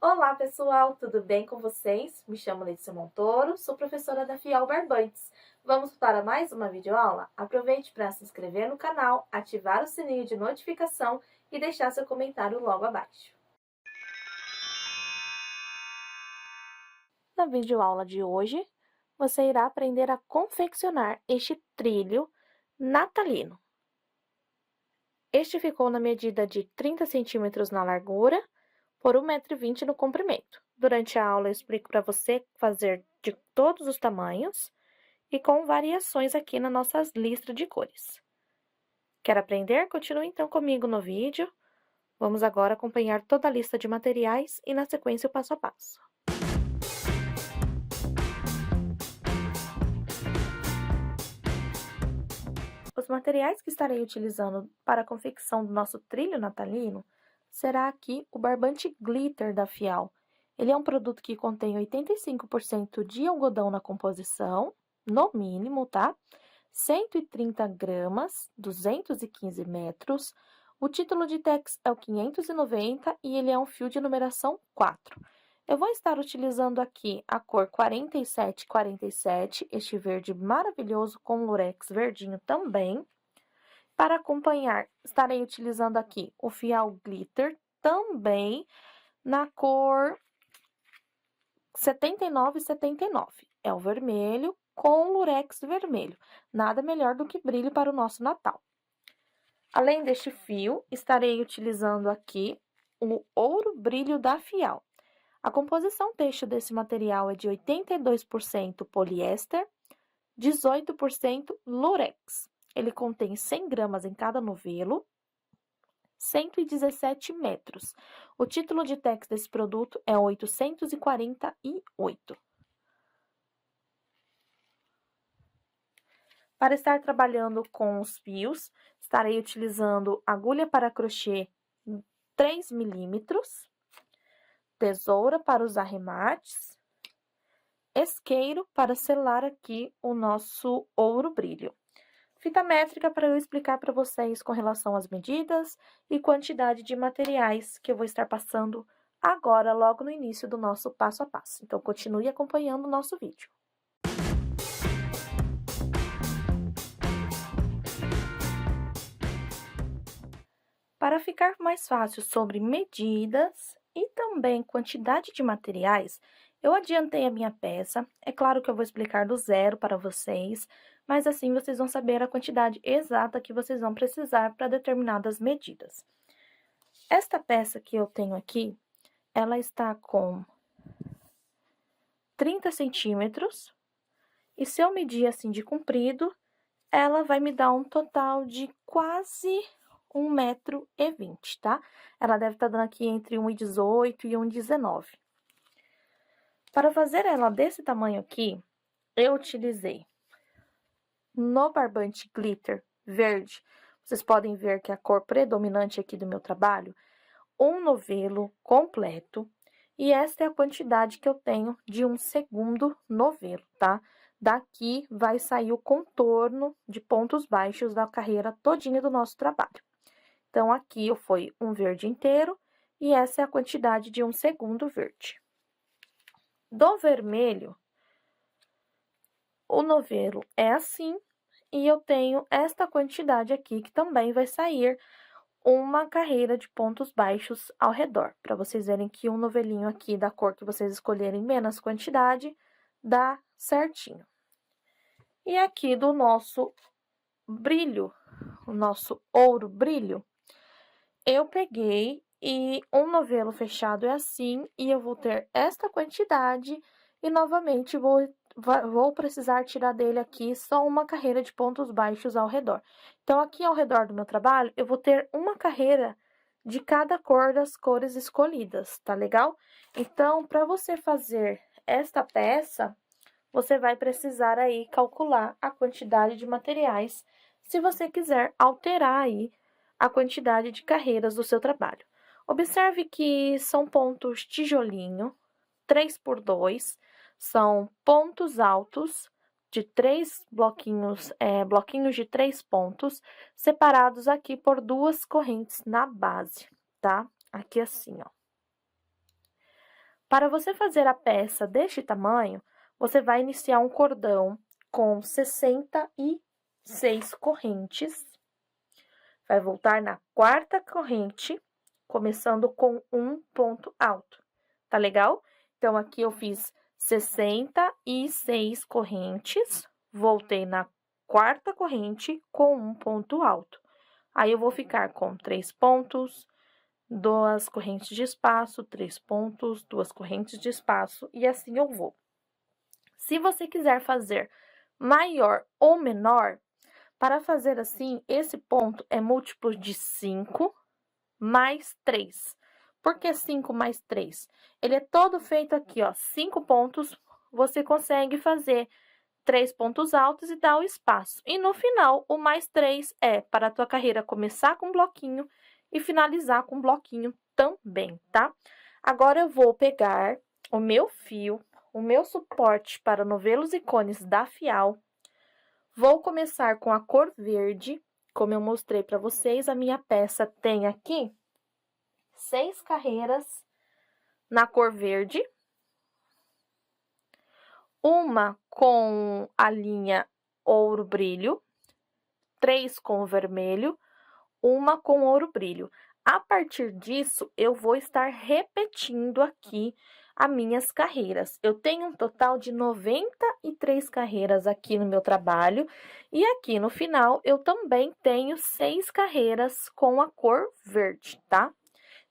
Olá, pessoal, tudo bem com vocês? Me chamo Letícia Montoro, sou professora da Fiel Barbantes. Vamos para mais uma videoaula? Aproveite para se inscrever no canal, ativar o sininho de notificação e deixar seu comentário logo abaixo. Na videoaula de hoje, você irá aprender a confeccionar este trilho natalino. Este ficou na medida de 30 centímetros na largura por 1,20 m no comprimento. Durante a aula eu explico para você fazer de todos os tamanhos e com variações aqui na nossa lista de cores. Quer aprender? Continue então comigo no vídeo. Vamos agora acompanhar toda a lista de materiais e na sequência o passo a passo. Os materiais que estarei utilizando para a confecção do nosso trilho natalino será aqui o barbante glitter da Fial. Ele é um produto que contém 85% de algodão na composição, no mínimo, tá? 130 gramas, 215 metros. O título de Tex é o 590 e ele é um fio de numeração 4. Eu vou estar utilizando aqui a cor 4747, este verde maravilhoso com lurex verdinho também. Para acompanhar, estarei utilizando aqui o Fial Glitter, também na cor 7979. É o vermelho com lurex vermelho. Nada melhor do que brilho para o nosso Natal. Além deste fio, estarei utilizando aqui o ouro brilho da Fial. A composição têxtil desse material é de 82% poliéster, 18% lurex. Ele contém 100 gramas em cada novelo, 117 metros. O título de Tex desse produto é 848. Para estar trabalhando com os fios, estarei utilizando agulha para crochê 3 milímetros, tesoura para os arremates, isqueiro para selar aqui o nosso ouro brilho. Fita métrica para eu explicar para vocês com relação às medidas e quantidade de materiais que eu vou estar passando agora, logo no início do nosso passo a passo. Então, continue acompanhando o nosso vídeo. Para ficar mais fácil sobre medidas e também quantidade de materiais, eu adiantei a minha peça. É claro que eu vou explicar do zero para vocês, mas assim vocês vão saber a quantidade exata que vocês vão precisar para determinadas medidas. Esta peça que eu tenho aqui, ela está com 30 centímetros, e se eu medir assim de comprido, ela vai me dar um total de quase 1,20 m, tá? Ela deve estar dando aqui entre 1,18 e 1,19. Para fazer ela desse tamanho aqui, eu utilizei no barbante glitter verde. Vocês podem ver que a cor predominante aqui do meu trabalho, um novelo completo. E esta é a quantidade que eu tenho de um segundo novelo, tá? Daqui vai sair o contorno de pontos baixos da carreira todinha do nosso trabalho. Então, aqui foi um verde inteiro e essa é a quantidade de um segundo verde. Do vermelho, o novelo é assim e eu tenho esta quantidade aqui que também vai sair uma carreira de pontos baixos ao redor, para vocês verem que um novelinho aqui da cor que vocês escolherem menos quantidade, dá certinho. E aqui do nosso brilho, o nosso ouro brilho, eu peguei e um novelo fechado é assim, e eu vou ter esta quantidade e novamente vou precisar tirar dele aqui só uma carreira de pontos baixos ao redor. Então, aqui ao redor do meu trabalho, eu vou ter uma carreira de cada cor das cores escolhidas, tá legal? Então, para você fazer esta peça, você vai precisar aí calcular a quantidade de materiais, se você quiser alterar aí a quantidade de carreiras do seu trabalho. Observe que são pontos tijolinho, 3x2, são pontos altos de 3 bloquinhos, bloquinhos de 3 pontos, separados aqui por 2 correntes na base, tá? Aqui assim, ó. Para você fazer a peça deste tamanho, você vai iniciar um cordão com 66 correntes. Vai voltar na quarta corrente, começando com um ponto alto. Tá legal? Então, aqui eu fiz 66 correntes, voltei na quarta corrente com um ponto alto. Aí, eu vou ficar com 3 pontos, 2 correntes de espaço, 3 pontos, 2 correntes de espaço, e assim eu vou. Se você quiser fazer maior ou menor, para fazer assim, esse ponto é múltiplo de 5 mais 3. Por que 5 mais 3? Ele é todo feito aqui, ó, 5 pontos, você consegue fazer 3 pontos altos e dar o espaço. E no final, o mais 3 é para a tua carreira começar com um bloquinho e finalizar com um bloquinho também, tá? Agora, eu vou pegar o meu fio, o meu suporte para novelos e cones da Fial. Vou começar com a cor verde, como eu mostrei para vocês, a minha peça tem aqui 6 carreiras na cor verde, uma com a linha ouro brilho, 3 com o vermelho, uma com ouro brilho. A partir disso, eu vou estar repetindo aqui as minhas carreiras. Eu tenho um total de 93 carreiras aqui no meu trabalho, e aqui no final eu também tenho 6 carreiras com a cor verde, tá?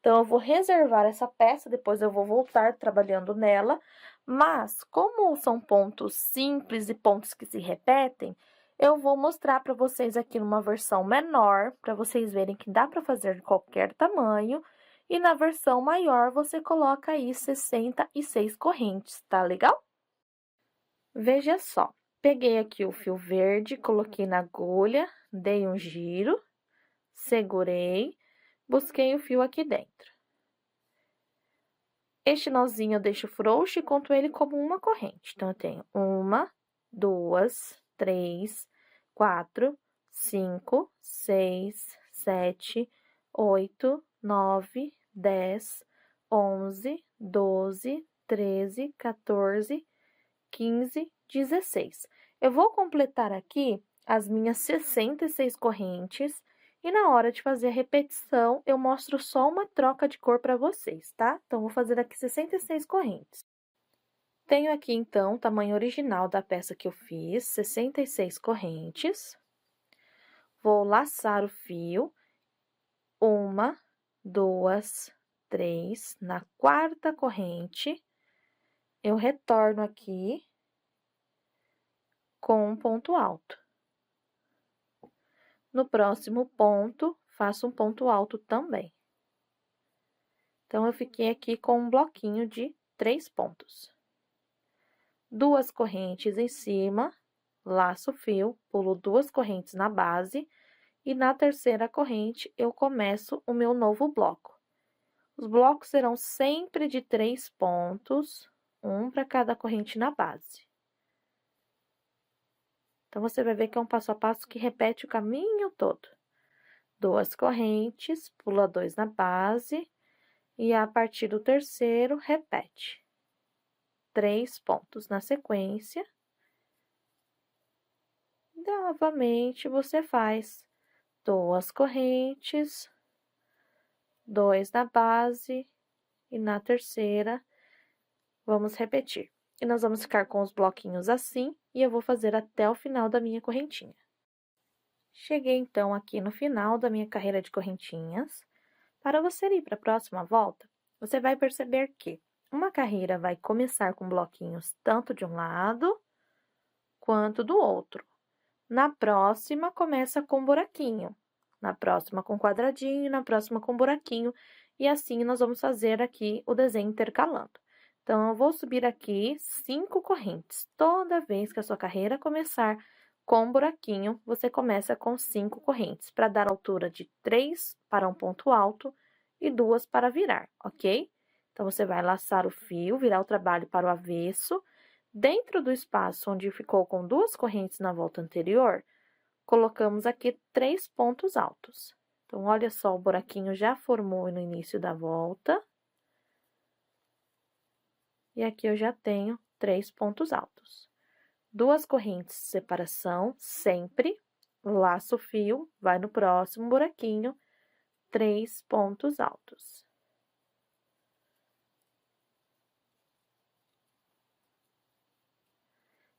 Então, eu vou reservar essa peça, depois eu vou voltar trabalhando nela, mas como são pontos simples e pontos que se repetem, eu vou mostrar para vocês aqui numa versão menor, para vocês verem que dá para fazer de qualquer tamanho, e na versão maior você coloca aí 66 correntes, tá legal? Veja só, peguei aqui o fio verde, coloquei na agulha, dei um giro, segurei, busquei o fio aqui dentro. Este nozinho eu deixo frouxo e conto ele como uma corrente. Então, eu tenho 1, 2, 3, 4, 5, 6, 7, 8, 9, 10, 11, 12, 13, 14, 15, 16. Eu vou completar aqui as minhas 66 correntes. E na hora de fazer a repetição, eu mostro só uma troca de cor para vocês, tá? Então, vou fazer aqui 66 correntes. Tenho aqui, então, o tamanho original da peça que eu fiz, 66 correntes. Vou laçar o fio, 1, 2, 3, na quarta corrente, eu retorno aqui com um ponto alto. No próximo ponto, faço um ponto alto também. Então, eu fiquei aqui com um bloquinho de 3 pontos. 2 correntes em cima, laço o fio, pulo 2 correntes na base, e na terceira corrente, eu começo o meu novo bloco. Os blocos serão sempre de 3 pontos, um para cada corrente na base. Então, você vai ver que é um passo a passo que repete o caminho todo. 2 correntes, pula 2 na base, e a partir do terceiro, repete. 3 pontos na sequência. Novamente, você faz 2 correntes, 2 na base, e na terceira, vamos repetir. E nós vamos ficar com os bloquinhos assim, e eu vou fazer até o final da minha correntinha. Cheguei, então, aqui no final da minha carreira de correntinhas. Para você ir para a próxima volta, você vai perceber que uma carreira vai começar com bloquinhos tanto de um lado quanto do outro. Na próxima, começa com buraquinho. Na próxima, com quadradinho, na próxima, com buraquinho. E assim, nós vamos fazer aqui o desenho intercalando. Então, eu vou subir aqui 5 correntes. Toda vez que a sua carreira começar com buraquinho, você começa com 5 correntes, para dar altura de 3 para um ponto alto e 2 para virar, ok? Então, você vai laçar o fio, virar o trabalho para o avesso. Dentro do espaço onde ficou com 2 correntes na volta anterior, colocamos aqui 3 pontos altos. Então, olha só, o buraquinho já formou no início da volta. E aqui eu já tenho 3 pontos altos. 2 correntes de separação, sempre, laço o fio, vai no próximo buraquinho, 3 pontos altos.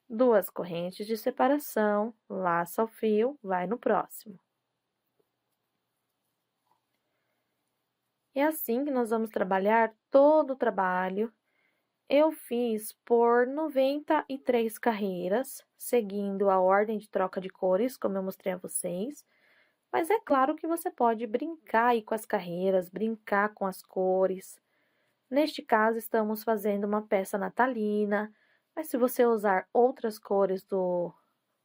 Duas correntes de separação, laça o fio, vai no próximo. É assim que nós vamos trabalhar todo o trabalho. Eu fiz por 93 carreiras, seguindo a ordem de troca de cores, como eu mostrei a vocês. Mas é claro que você pode brincar aí com as carreiras, brincar com as cores. Neste caso, estamos fazendo uma peça natalina, mas se você usar outras cores do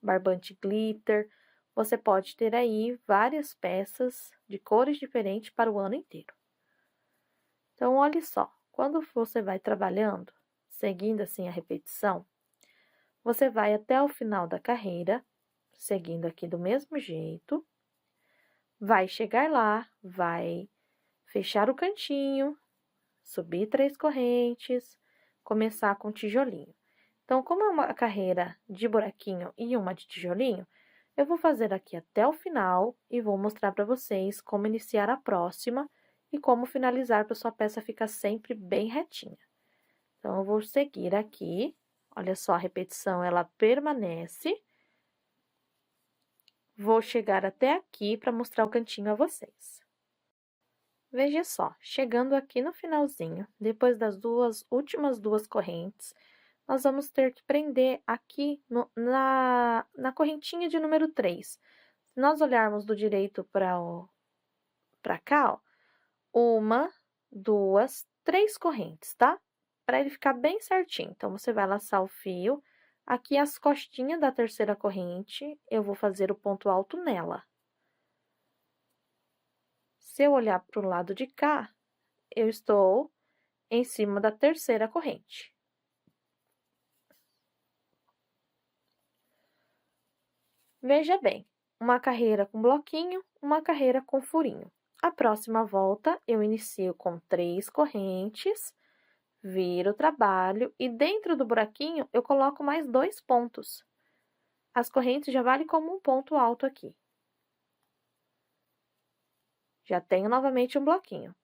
barbante glitter, você pode ter aí várias peças de cores diferentes para o ano inteiro. Então, olhe só, quando você vai trabalhando, seguindo assim a repetição, você vai até o final da carreira, seguindo aqui do mesmo jeito, vai chegar lá, vai fechar o cantinho, subir 3 correntes, começar com tijolinho. Então, como é uma carreira de buraquinho e uma de tijolinho, eu vou fazer aqui até o final e vou mostrar para vocês como iniciar a próxima e como finalizar para sua peça ficar sempre bem retinha. Então, eu vou seguir aqui, olha só, a repetição ela permanece. Vou chegar até aqui para mostrar o cantinho a vocês. Veja só, chegando aqui no finalzinho, depois das últimas duas correntes, nós vamos ter que prender aqui na correntinha de número 3. Se nós olharmos do direito para cá, ó, 1, 2, 3 correntes, tá? Para ele ficar bem certinho. Então, você vai laçar o fio. Aqui, as costinhas da terceira corrente, eu vou fazer o ponto alto nela. Se eu olhar para o lado de cá, eu estou em cima da terceira corrente. Veja bem, uma carreira com bloquinho, uma carreira com furinho. A próxima volta, eu inicio com 3 correntes, viro o trabalho e dentro do buraquinho eu coloco mais 2 pontos. As correntes já valem como um ponto alto aqui. Já tenho novamente um bloquinho.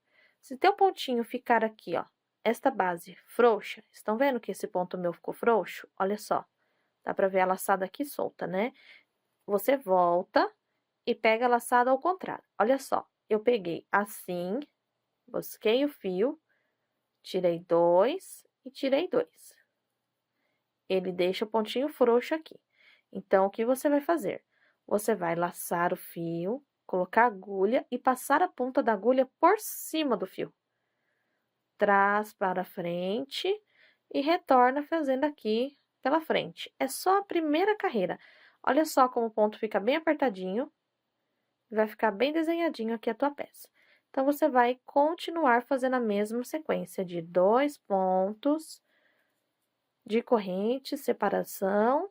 Se teu pontinho ficar aqui, ó, esta base frouxa, estão vendo que esse ponto meu ficou frouxo? Olha só, dá pra ver a laçada aqui solta, né? Você volta e pega a laçada ao contrário. Olha só, eu peguei assim, busquei o fio, tirei 2 e tirei 2. Ele deixa o pontinho frouxo aqui. Então, o que você vai fazer? Você vai laçar o fio, colocar a agulha e passar a ponta da agulha por cima do fio. Traz para frente e retorna fazendo aqui pela frente. É só a primeira carreira. Olha só como o ponto fica bem apertadinho. Vai ficar bem desenhadinho aqui a tua peça. Então, você vai continuar fazendo a mesma sequência de 2 pontos de corrente, separação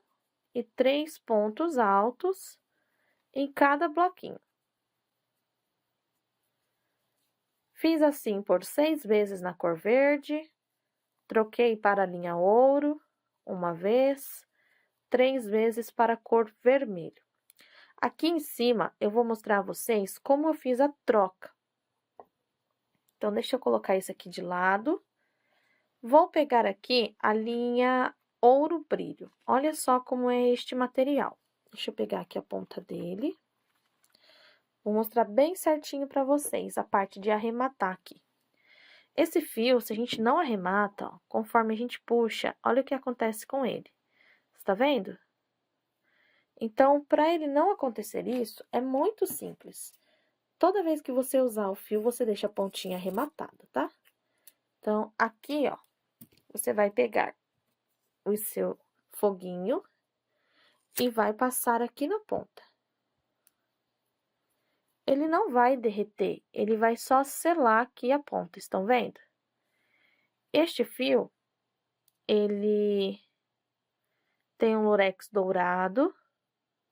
e 3 pontos altos em cada bloquinho. Fiz assim por 6 vezes na cor verde, troquei para a linha ouro, uma vez, 3 vezes para a cor vermelho. Aqui em cima, eu vou mostrar a vocês como eu fiz a troca. Então, deixa eu colocar isso aqui de lado. Vou pegar aqui a linha ouro brilho. Olha só como é este material. Deixa eu pegar aqui a ponta dele. Vou mostrar bem certinho para vocês a parte de arrematar aqui. Esse fio, se a gente não arremata, ó, conforme a gente puxa, olha o que acontece com ele. Está vendo? Então, para ele não acontecer isso, é muito simples. Toda vez que você usar o fio, você deixa a pontinha arrematada, tá? Então, aqui, ó, você vai pegar o seu foguinho e vai passar aqui na ponta. Ele não vai derreter, ele vai só selar aqui a ponta, estão vendo? Este fio, ele tem um lurex dourado.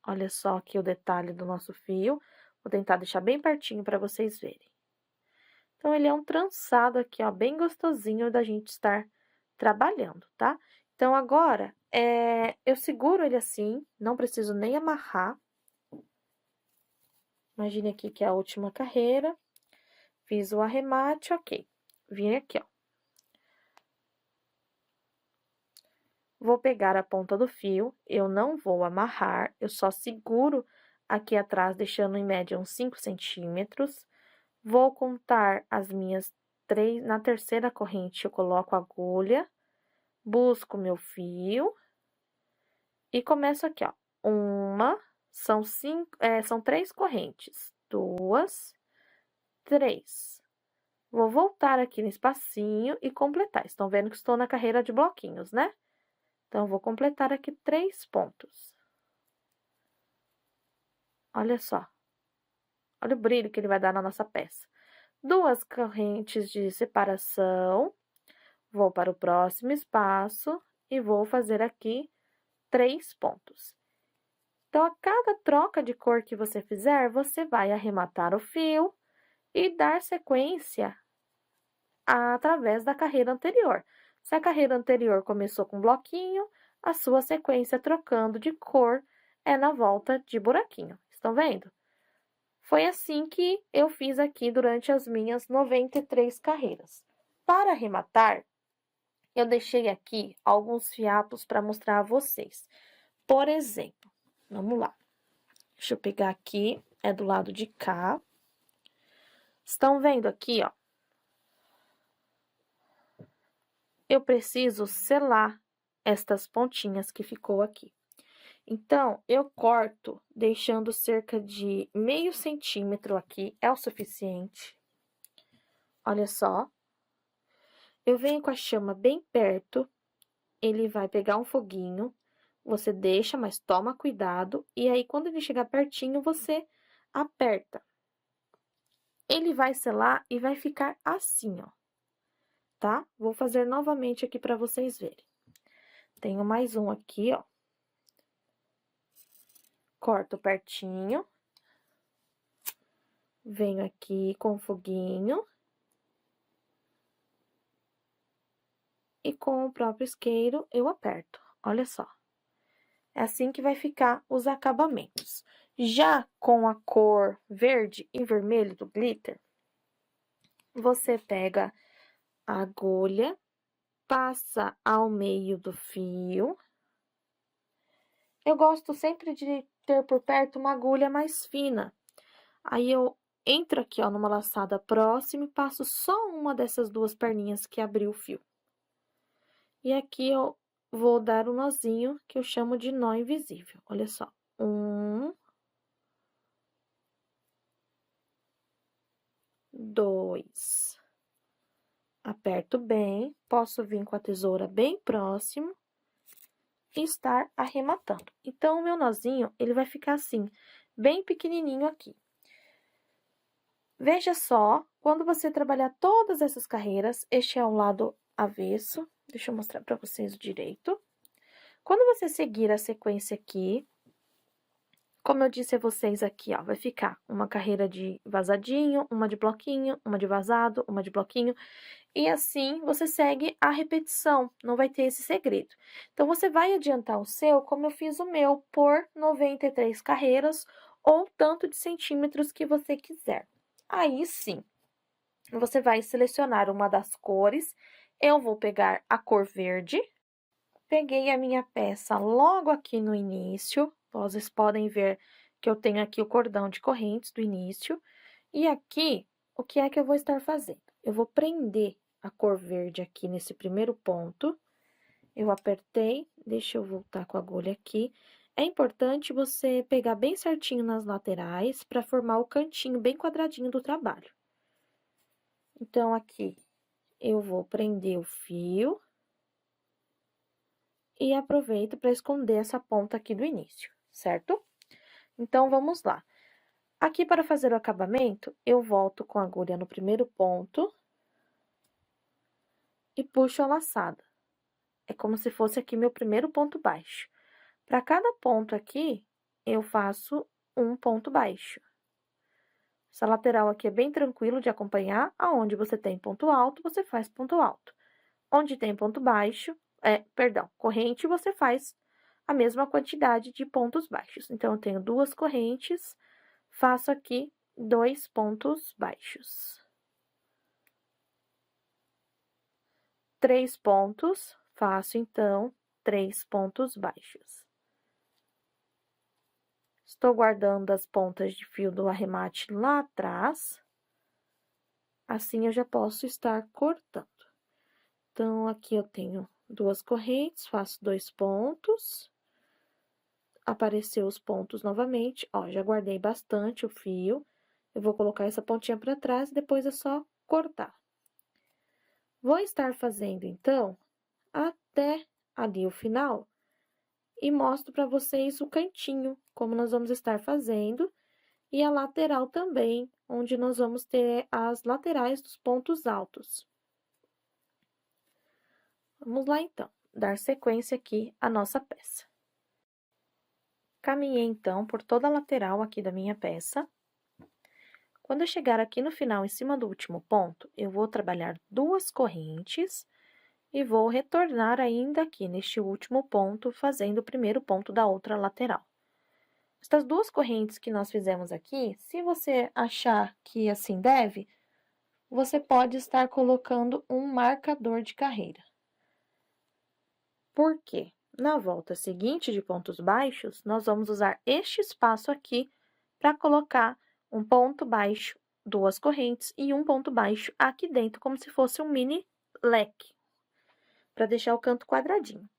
Olha só aqui o detalhe do nosso fio. Vou tentar deixar bem pertinho para vocês verem. Então, ele é um trançado aqui, ó, bem gostosinho da gente estar trabalhando, tá? Então, agora, eu seguro ele assim, não preciso nem amarrar. Imagine aqui que é a última carreira. Fiz o arremate, ok. Vim aqui, ó. Vou pegar a ponta do fio, eu não vou amarrar, eu só seguro aqui atrás, deixando em média uns 5 centímetros. Vou contar as minhas 3, na terceira corrente eu coloco a agulha, busco meu fio e começo aqui, ó. São 3 correntes. 2, 3. Vou voltar aqui no espacinho e completar. Estão vendo que estou na carreira de bloquinhos, né? Então, vou completar aqui 3 pontos. Olha só. Olha o brilho que ele vai dar na nossa peça. 2 correntes de separação. Vou para o próximo espaço e vou fazer aqui 3 pontos. Então, a cada troca de cor que você fizer, você vai arrematar o fio e dar sequência através da carreira anterior. Se a carreira anterior começou com bloquinho, a sua sequência trocando de cor é na volta de buraquinho. Estão vendo? Foi assim que eu fiz aqui durante as minhas 93 carreiras. Para arrematar, eu deixei aqui alguns fiapos para mostrar a vocês. Por exemplo, vamos lá. Deixa eu pegar aqui, é do lado de cá. Estão vendo aqui, ó? Eu preciso selar estas pontinhas que ficou aqui. Então, eu corto deixando cerca de meio centímetro aqui, é o suficiente. Olha só. Eu venho com a chama bem perto, ele vai pegar um foguinho, você deixa, mas toma cuidado, e aí quando ele chegar pertinho, você aperta. Ele vai selar e vai ficar assim, ó. Tá? Vou fazer novamente aqui para vocês verem. Tenho mais um aqui, ó. Corto pertinho. Venho aqui com o foguinho. E com o próprio isqueiro eu aperto. Olha só. É assim que vai ficar os acabamentos. Já com a cor verde e vermelho do glitter, você pega a agulha, passa ao meio do fio. Eu gosto sempre de ter por perto uma agulha mais fina. Aí, eu entro aqui, ó, numa laçada próxima e passo só uma dessas 2 perninhas que abriu o fio. E aqui, eu vou dar um nozinho que eu chamo de nó invisível. Olha só. 1, 2. Aperto bem, posso vir com a tesoura bem próximo e estar arrematando. Então, o meu nozinho, ele vai ficar assim, bem pequenininho aqui. Veja só, quando você trabalhar todas essas carreiras, este é o lado avesso. Deixa eu mostrar para vocês o direito. Quando você seguir a sequência aqui, como eu disse a vocês aqui, ó, vai ficar uma carreira de vazadinho, uma de bloquinho, uma de vazado, uma de bloquinho. E assim, você segue a repetição, não vai ter esse segredo. Então, você vai adiantar o seu, como eu fiz o meu, por 93 carreiras, ou tanto de centímetros que você quiser. Aí, sim, você vai selecionar uma das cores. Eu vou pegar a cor verde. Peguei a minha peça logo aqui no início. Vocês podem ver que eu tenho aqui o cordão de correntes do início. E aqui, o que é que eu vou estar fazendo? Eu vou prender a cor verde aqui nesse primeiro ponto. Eu apertei, deixa eu voltar com a agulha aqui. É importante você pegar bem certinho nas laterais para formar o cantinho bem quadradinho do trabalho. Então, aqui, eu vou prender o fio. E aproveito para esconder essa ponta aqui do início, certo? Então, vamos lá. Aqui, para fazer o acabamento, eu volto com a agulha no primeiro ponto e puxo a laçada. É como se fosse aqui meu primeiro ponto baixo. Para cada ponto aqui, eu faço um ponto baixo. Essa lateral aqui é bem tranquilo de acompanhar. Aonde você tem ponto alto, você faz ponto alto. Onde tem ponto baixo, corrente, você faz a mesma quantidade de pontos baixos. Então, eu tenho 2 correntes, faço aqui 2 pontos baixos. 3 pontos, faço, então, 3 pontos baixos. Estou guardando as pontas de fio do arremate lá atrás. Assim, eu já posso estar cortando. Então, aqui eu tenho 2 correntes, faço 2 pontos. Apareceu os pontos novamente, ó, já guardei bastante o fio. Eu vou colocar essa pontinha para trás e depois é só cortar. Vou estar fazendo, então, até ali o final e mostro para vocês o cantinho, como nós vamos estar fazendo, e a lateral também, onde nós vamos ter as laterais dos pontos altos. Vamos lá, então, dar sequência aqui à nossa peça. Caminhei, então, por toda a lateral aqui da minha peça. Quando eu chegar aqui no final, em cima do último ponto, eu vou trabalhar 2 correntes e vou retornar ainda aqui neste último ponto, fazendo o primeiro ponto da outra lateral. Estas 2 correntes que nós fizemos aqui, se você achar que assim deve, você pode estar colocando um marcador de carreira. Por quê? Na volta seguinte de pontos baixos, nós vamos usar este espaço aqui para colocar um ponto baixo, 2 correntes e um ponto baixo aqui dentro, como se fosse um mini leque, para deixar o canto quadradinho.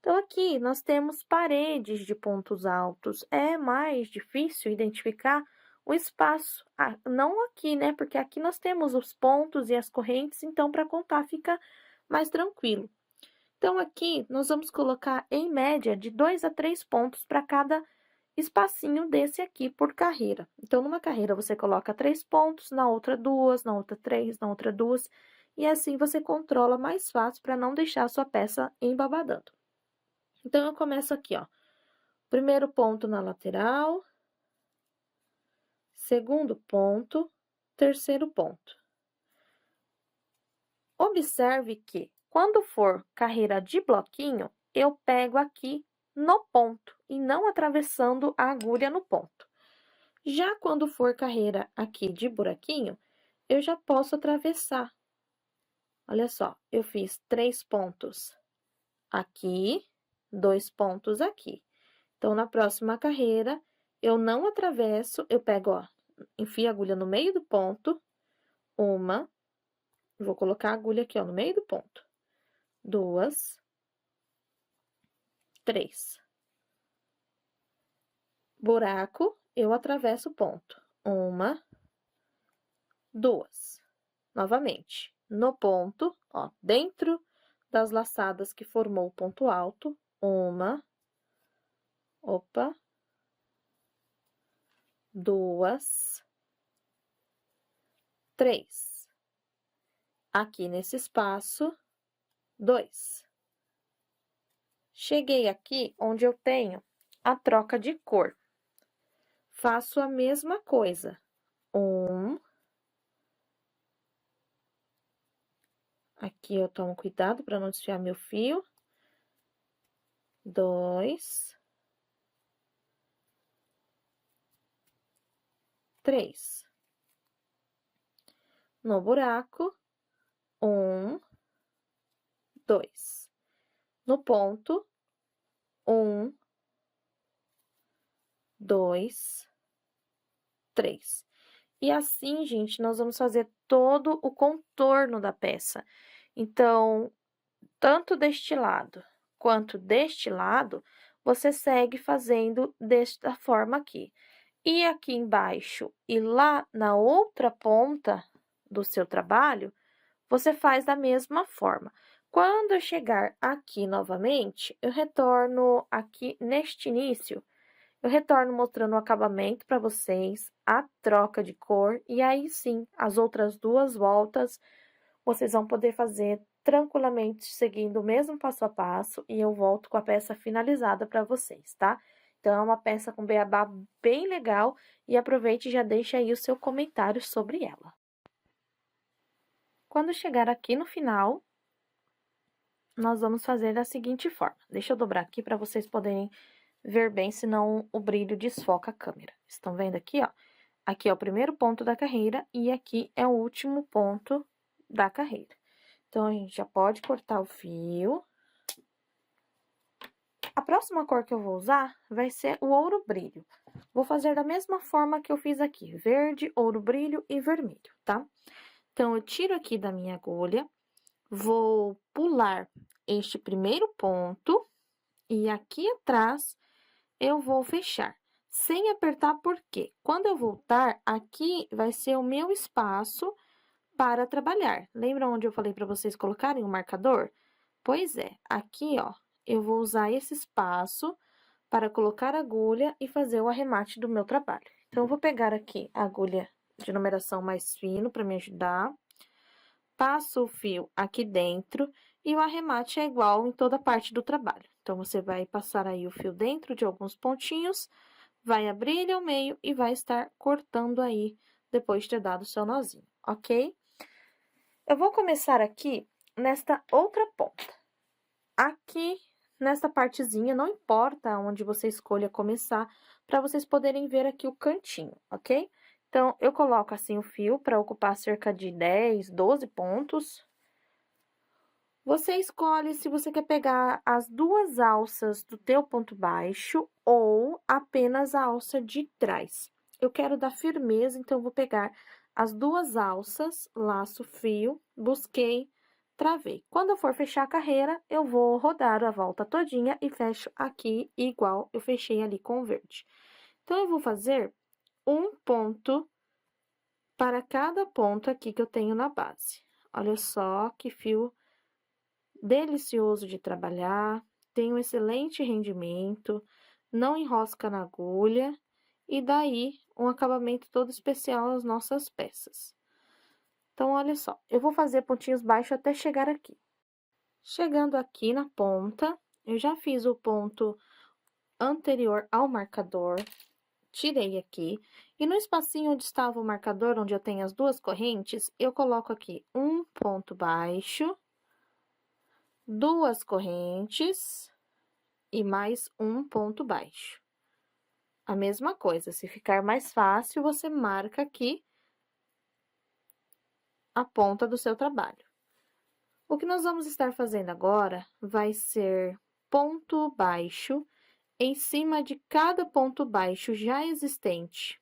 Então, aqui nós temos paredes de pontos altos. É mais difícil identificar o espaço, não aqui, né? Porque aqui nós temos os pontos e as correntes, então, para contar fica mais tranquilo. Então, aqui, nós vamos colocar, em média, de 2 a 3 pontos para cada espacinho desse aqui por carreira. Então, numa carreira, você coloca 3 pontos, na outra 2, na outra 3, na outra 2, e assim você controla mais fácil para não deixar a sua peça embabadando. Então, eu começo aqui, ó. Primeiro ponto na lateral, segundo ponto, terceiro ponto. Observe que, quando for carreira de bloquinho, eu pego aqui no ponto e não atravessando a agulha no ponto. Já quando for carreira aqui de buraquinho, eu já posso atravessar. Olha só, eu fiz 3 pontos aqui, 2 pontos aqui. Então, na próxima carreira, eu não atravesso, eu pego, ó, enfio a agulha no meio do ponto, vou colocar a agulha aqui, ó, no meio do ponto. 2, 3. Buraco, eu atravesso o ponto. 1, 2. Novamente, no ponto, ó, dentro das laçadas que formou o ponto alto, 1, 2, 3. Aqui nesse espaço, 2. Cheguei aqui onde eu tenho a troca de cor. Faço a mesma coisa. 1. Aqui eu tomo cuidado para não desfiar meu fio. 2. 3. No buraco, 1, 2. No ponto, 1, 2, 3. E assim, gente, nós vamos fazer todo o contorno da peça. Então, tanto deste lado quanto deste lado, você segue fazendo desta forma aqui. E aqui embaixo e lá na outra ponta do seu trabalho, você faz da mesma forma. Quando eu chegar aqui novamente, eu retorno aqui neste início, eu retorno mostrando o acabamento para vocês, a troca de cor, e aí sim, as outras 2 voltas, vocês vão poder fazer tranquilamente, seguindo o mesmo passo a passo, e eu volto com a peça finalizada para vocês, tá? Então, é uma peça com beabá bem legal, e aproveite e já deixa aí o seu comentário sobre ela. Quando chegar aqui no final, nós vamos fazer da seguinte forma. Deixa eu dobrar aqui para vocês poderem ver bem, senão o brilho desfoca a câmera. Estão vendo aqui, ó? Aqui é o primeiro ponto da carreira e aqui é o último ponto da carreira. Então, a gente já pode cortar o fio. A próxima cor que eu vou usar vai ser o ouro brilho. Vou fazer da mesma forma que eu fiz aqui, verde, ouro brilho e vermelho, tá? Então, eu tiro aqui da minha agulha, vou pular este primeiro ponto e aqui atrás eu vou fechar. Sem apertar, porque quando eu voltar, aqui vai ser o meu espaço para trabalhar. Lembra onde eu falei para vocês colocarem o marcador? Pois é, aqui, ó, eu vou usar esse espaço para colocar a agulha e fazer o arremate do meu trabalho. Então, eu vou pegar aqui a agulha de numeração mais fino para me ajudar. Passo o fio aqui dentro e o arremate é igual em toda parte do trabalho. Então, você vai passar aí o fio dentro de alguns pontinhos, vai abrir ele ao meio e vai estar cortando aí depois de ter dado o seu nozinho, ok? Eu vou começar aqui nesta outra ponta. Aqui, nesta partezinha, não importa onde você escolha começar, para vocês poderem ver aqui o cantinho, ok? Então, eu coloco assim o fio para ocupar cerca de 10, 12 pontos. Você escolhe se você quer pegar as duas alças do teu ponto baixo ou apenas a alça de trás. Eu quero dar firmeza, então, eu vou pegar as duas alças, laço fio, busquei, travei. Quando eu for fechar a carreira, eu vou rodar a volta todinha e fecho aqui igual eu fechei ali com o verde. Então, eu vou fazer um ponto para cada ponto aqui que eu tenho na base. Olha só que fio delicioso de trabalhar, tem um excelente rendimento, não enrosca na agulha e daí um acabamento todo especial às nossas peças. Então, olha só, eu vou fazer pontinhos baixos até chegar aqui. Chegando aqui na ponta, eu já fiz o ponto anterior ao marcador, tirei aqui, e no espacinho onde estava o marcador, onde eu tenho as duas correntes, eu coloco aqui um ponto baixo, duas correntes e mais um ponto baixo. A mesma coisa, se ficar mais fácil, você marca aqui a ponta do seu trabalho. O que nós vamos estar fazendo agora vai ser ponto baixo em cima de cada ponto baixo já existente.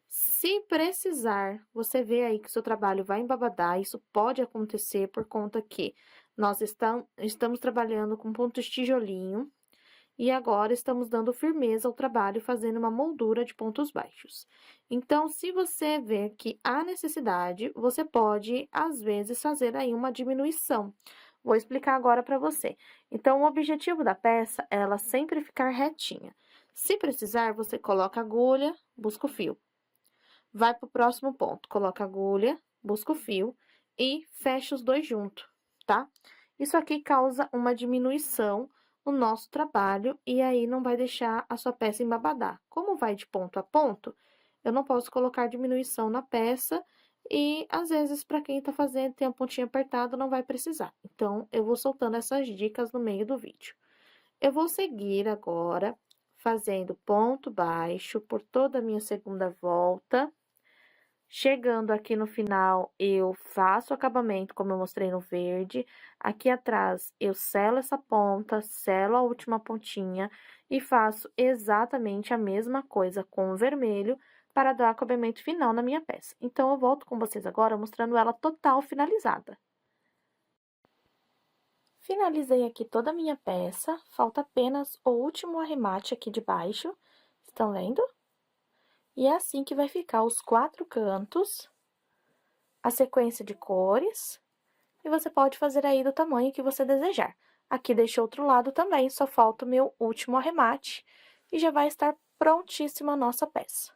Se precisar, você vê aí que o seu trabalho vai embabadar, isso pode acontecer por conta que nós estamos trabalhando com pontos tijolinho e agora estamos dando firmeza ao trabalho fazendo uma moldura de pontos baixos. Então, se você vê que há necessidade, você pode, às vezes, fazer aí uma diminuição. Vou explicar agora para você. Então, o objetivo da peça é ela sempre ficar retinha. Se precisar, você coloca a agulha, busca o fio. Vai para o próximo ponto, coloca a agulha, busca o fio e fecha os dois juntos, tá? Isso aqui causa uma diminuição no nosso trabalho e aí não vai deixar a sua peça embabadar. Como vai de ponto a ponto, eu não posso colocar diminuição na peça e, às vezes, para quem tá fazendo, tem a pontinha apertada, não vai precisar. Então, eu vou soltando essas dicas no meio do vídeo. Eu vou seguir agora fazendo ponto baixo por toda a minha segunda volta. Chegando aqui no final, eu faço o acabamento, como eu mostrei no verde. Aqui atrás, eu selo essa ponta, selo a última pontinha e faço exatamente a mesma coisa com o vermelho para dar acabamento final na minha peça. Então, eu volto com vocês agora mostrando ela total finalizada. Finalizei aqui toda a minha peça, falta apenas o último arremate aqui de baixo, estão vendo? E é assim que vai ficar os 4 cantos, a sequência de cores, e você pode fazer aí do tamanho que você desejar. Aqui deixei outro lado também, só falta o meu último arremate, e já vai estar prontíssima a nossa peça.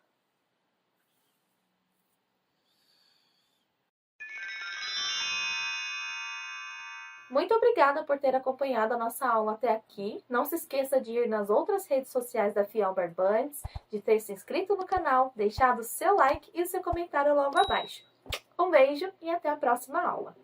Muito obrigada por ter acompanhado a nossa aula até aqui. Não se esqueça de ir nas outras redes sociais da Fiel Barbantes, de ter se inscrito no canal, deixado seu like e o seu comentário logo abaixo. Um beijo e até a próxima aula!